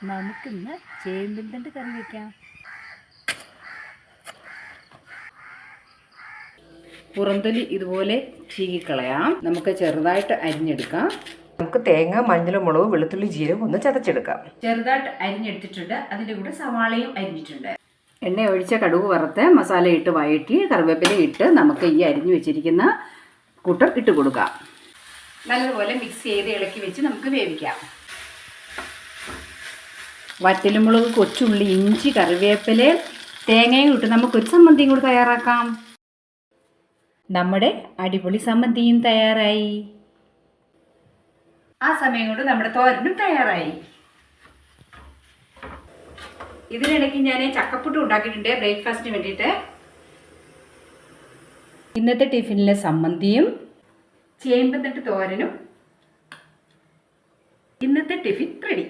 നമുക്കിന്ന് ചേമ്പിൻ തണ്ട് കറി വയ്ക്കാം. പുറന്തൊലി ഇതുപോലെ ചീകിക്കളയാം. നമുക്ക് ചെറുതായിട്ട് അരിഞ്ഞെടുക്കാം. നമുക്ക് തേങ്ങ, മഞ്ഞൾ, മുളക്, വെളുത്തുള്ളി, ജീരകം ഒന്ന് ചതച്ചെടുക്കാം. ചെറുതായിട്ട് അരിഞ്ഞെടുത്തിട്ടുണ്ട്. അതിൻ്റെ കൂടെ സവാളയും അരിഞ്ഞിട്ടുണ്ട്. എണ്ണ ഒഴിച്ച കടുക് വറുത്ത് മസാല ഇട്ട് വഴറ്റി കറിവേപ്പില ഇട്ട് നമുക്ക് ഈ അരിഞ്ഞു വെച്ചിരിക്കുന്ന കൂട്ടം ഇട്ട് കൊടുക്കാം. നല്ലതുപോലെ മിക്സ് ചെയ്ത് ഇളക്കി വെച്ച് നമുക്ക് വേവിക്കാം. വറ്റലുമുളക്, കൊച്ചുള്ളി, ഇഞ്ചി, കറിവേപ്പില, തേങ്ങയും ഇട്ട് നമുക്കൊരു സമ്മന്തിയും കൂടി തയ്യാറാക്കാം. നമ്മുടെ അടിപൊളി സമ്മന്തിയും തയ്യാറായി. ആ സമയം കൊണ്ട് നമ്മുടെ തോരനും തയ്യാറായി. ഇതിനിടയ്ക്ക് ഞാൻ ചക്കപ്പുട്ട് ഉണ്ടാക്കിയിട്ടുണ്ട് ബ്രേക്ക്ഫാസ്റ്റിന് വേണ്ടിയിട്ട്. ഇന്നത്തെ ടിഫിനിലെ സമ്മന്തിയും ചേമ്പ് തണ്ട് തോരനും ഇന്നത്തെ ടിഫിൻ റെഡി.